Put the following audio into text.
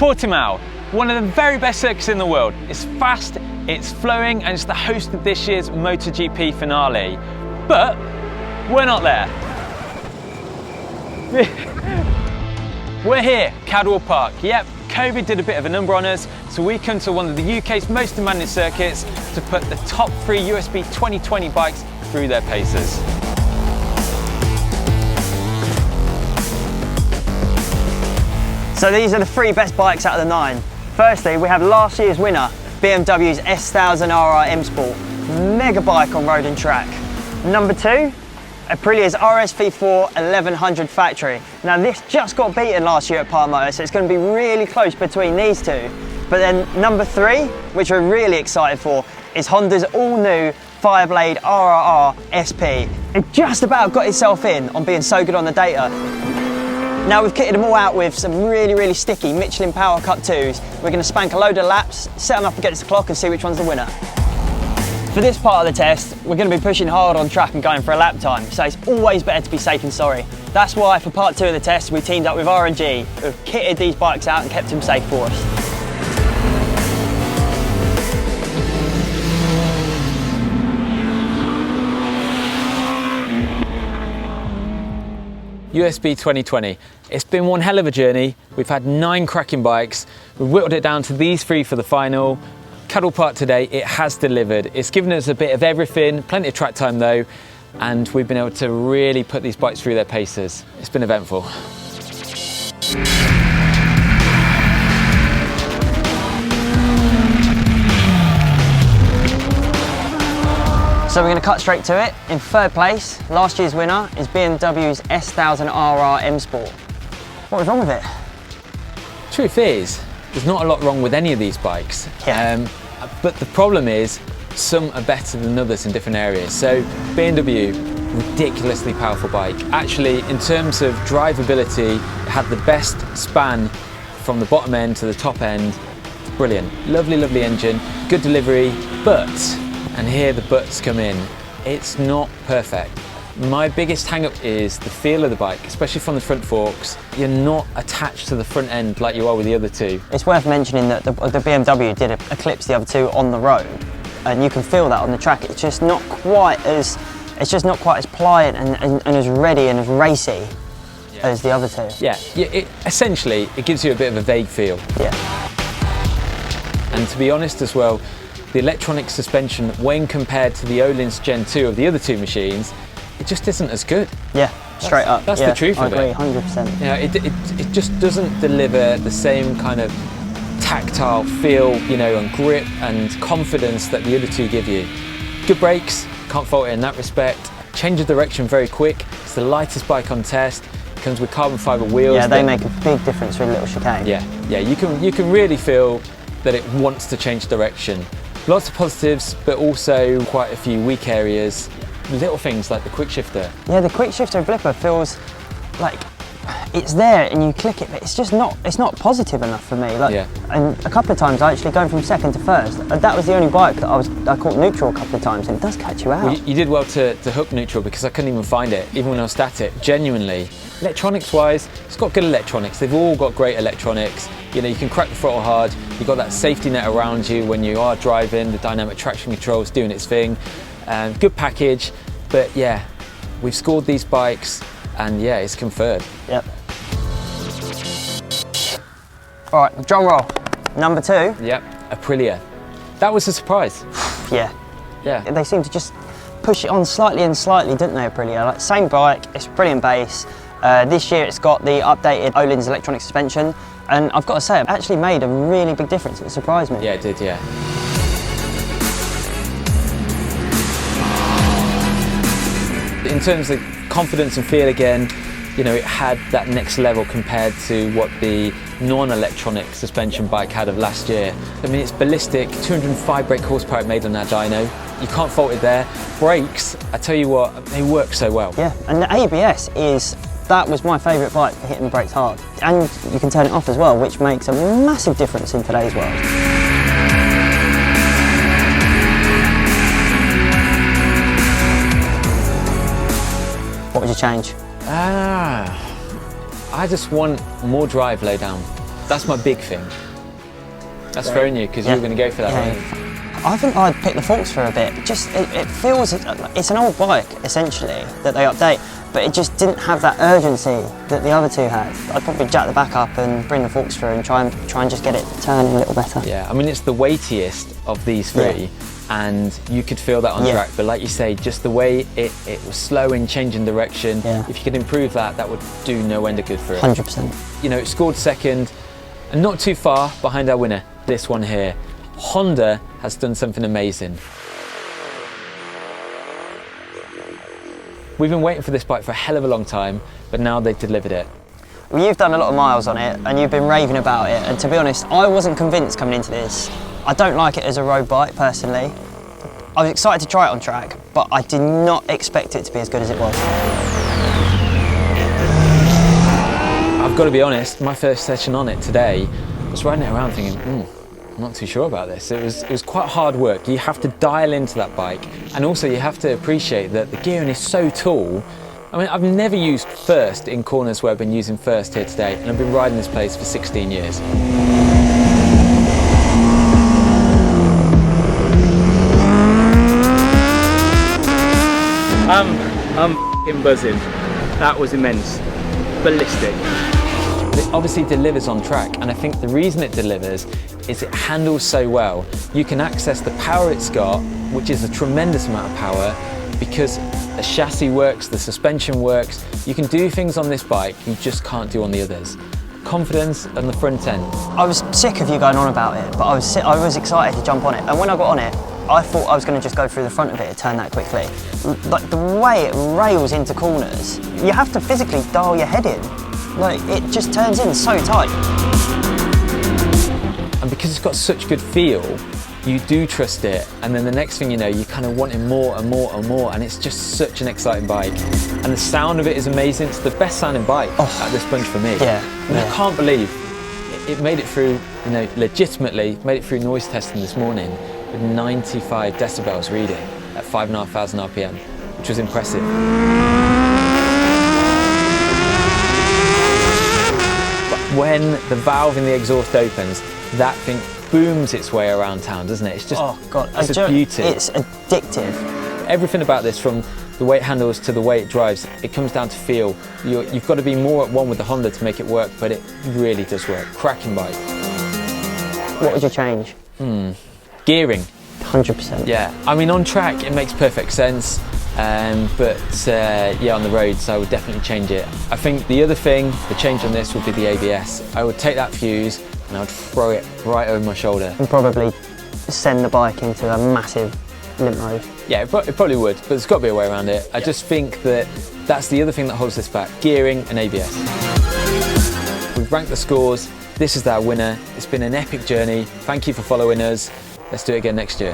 Portimao, one of the very best circuits in the world. It's fast, it's flowing, and it's the host of this year's MotoGP finale. But we're not there. We're here, Cadwell Park. Yep, COVID did a bit of a number on us, so we come to one of the UK's most demanding circuits to put the top 3 USB 2020 bikes through their paces. So these are the 3 best bikes out of the 9. Firstly, we have last year's winner, BMW's S1000RR M Sport. Mega bike on road and track. Number 2, Aprilia's RSV4 1100 Factory. Now this just got beaten last year at Parma, so it's going to be really close between these two. But then number 3, which we're really excited for, is Honda's all-new Fireblade RR-R SP. It just about got itself in on being so good on the data. Now we've kitted them all out with some really sticky Michelin Power Cut 2s. We're going to spank a load of laps, set them up against the clock and see which one's the winner. For this part of the test, we're going to be pushing hard on track and going for a lap time, so it's always better to be safe than sorry. That's why for part 2 of the test, we teamed up with R&G, who've kitted these bikes out and kept them safe for us. USB 2020. It's been one hell of a journey. We've had 9 cracking bikes. We've whittled it down to these 3 for the final. Cadwell Park today, it has delivered. It's given us a bit of everything, plenty of track time though, and we've been able to really put these bikes through their paces. It's been eventful. So we're going to cut straight to it. In 3rd place, last year's winner is BMW's S1000RR M Sport. What was wrong with it? Truth is, there's not a lot wrong with any of these bikes. Yeah. But the problem is, some are better than others in different areas. So BMW, ridiculously powerful bike. Actually, in terms of drivability, it had the best span from the bottom end to the top end. Brilliant. Lovely engine, good delivery, but, and here the buts come in, it's not perfect. My biggest hang-up is the feel of the bike, especially from the front forks. You're not attached to the front end like you are with the other 2. It's worth mentioning that the BMW did eclipse the other 2 on the road, and you can feel that on the track. It's just not quite as pliant and as ready and as racy as the other 2. Yeah, essentially it gives you a bit of a vague feel. Yeah. And to be honest as well, the electronic suspension, when compared to the Öhlins Gen 2 of the other 2 machines, it just isn't as good. Yeah, straight up. That's the truth of it. I agree, 100%. Yeah, it just doesn't deliver the same kind of tactile feel, you know, and grip and confidence that the other 2 give you. Good brakes, can't fault it in that respect. Change of direction very quick. It's the lightest bike on test. It comes with carbon fibre wheels. Yeah, they make a big difference with a little chicane. Yeah, you can really feel that it wants to change direction. Lots of positives, but also quite a few weak areas. Little things like the quick shifter. Yeah, the quick shifter blipper feels like it's there and you click it, but it's just not, it's not positive enough for me. Like, and a couple of times I actually going from 2nd to 1st. That was the only bike that I caught neutral a couple of times, and it does catch you out. Well, you did well to hook neutral, because I couldn't even find it, even when I was static, genuinely. Electronics wise, it's got good electronics. They've all got great electronics. You know, you can crack the throttle hard. You've got that safety net around you when you are driving. The dynamic traction control is doing its thing. Good package, but yeah, we've scored these bikes, and yeah, it's conferred. Yep. All right, drum roll. Number 2. Yep, Aprilia. That was a surprise. Yeah. They seem to just push it on slightly and slightly, didn't they, Aprilia? Like, same bike, it's brilliant base. This year it's got the updated Öhlins electronic suspension, and I've got to say, it actually made a really big difference. It surprised me. Yeah, it did, yeah. In terms of confidence and feel again, you know, it had that next level compared to what the non-electronic suspension bike had of last year. I mean, it's ballistic, 205 brake horsepower it made on that dyno. You can't fault it there. Brakes, I tell you what, they work so well. Yeah, and the ABS that was my favourite bike for hitting the brakes hard. And you can turn it off as well, which makes a massive difference in today's world. What would you change? I just want more drive laid down. That's my big thing. That's throwing you because you were going to go for that, right? I think I'd pick the forks for a bit. It feels, it's an old bike essentially that they update, but it just didn't have that urgency that the other two had. I'd probably jack the back up and bring the forks through and try and just get it turning a little better. Yeah, I mean it's the weightiest of these three, and you could feel that on track. But like you say, just the way it was slow in changing direction. If you could improve that, that would do no end of good for it. 100%. You know, it scored second, and not too far behind our winner. This one here. Honda has done something amazing. We've been waiting for this bike for a hell of a long time, but now they've delivered it. Well, you've done a lot of miles on it and you've been raving about it, and to be honest, I wasn't convinced coming into this. I don't like it as a road bike personally. I was excited to try it on track, but I did not expect it to be as good as it was. I've got to be honest, my first session on it today, I was riding it around thinking, I'm not too sure about this. It was quite hard work. You have to dial into that bike, and also you have to appreciate that the gearing is so tall. I mean, I've never used first in corners where I've been using first here today, and I've been riding this place for 16 years. I'm f***ing buzzing. That was immense. Ballistic. It obviously delivers on track, and I think the reason it delivers is it handles so well. You can access the power it's got, which is a tremendous amount of power, because the chassis works, the suspension works. You can do things on this bike you just can't do on the others. Confidence on the front end. I was sick of you going on about it, but I was excited to jump on it, and when I got on it, I thought I was going to just go through the front of it and turn that quickly. Like the way it rails into corners, you have to physically dial your head in. Like, it just turns in so tight. And because it's got such good feel, you do trust it, and then the next thing you know, you kind of want it more and more and more, and it's just such an exciting bike. And the sound of it is amazing. It's the best sounding bike at this bunch for me. And I can't believe it made it through, you know, legitimately made it through noise testing this morning with 95 decibels reading at 5,500 RPM, which was impressive. When the valve in the exhaust opens, that thing booms its way around town, doesn't it? It's just, it's a beauty. It's addictive. Everything about this, from the way it handles to the way it drives, it comes down to feel. You've got to be more at one with the Honda to make it work, but it really does work. Cracking bike. What would you change? Gearing. 100%. Yeah, I mean on track it makes perfect sense, but yeah, on the roads I would definitely change it. I think the other thing, the change on this would be the ABS. I would take that fuse and I would throw it right over my shoulder. And probably send the bike into a massive limp mode. Yeah, it probably would, but there's got to be a way around it. I just think that that's the other thing that holds this back, gearing and ABS. We've ranked the scores, this is our winner. It's been an epic journey. Thank you for following us. Let's do it again next year.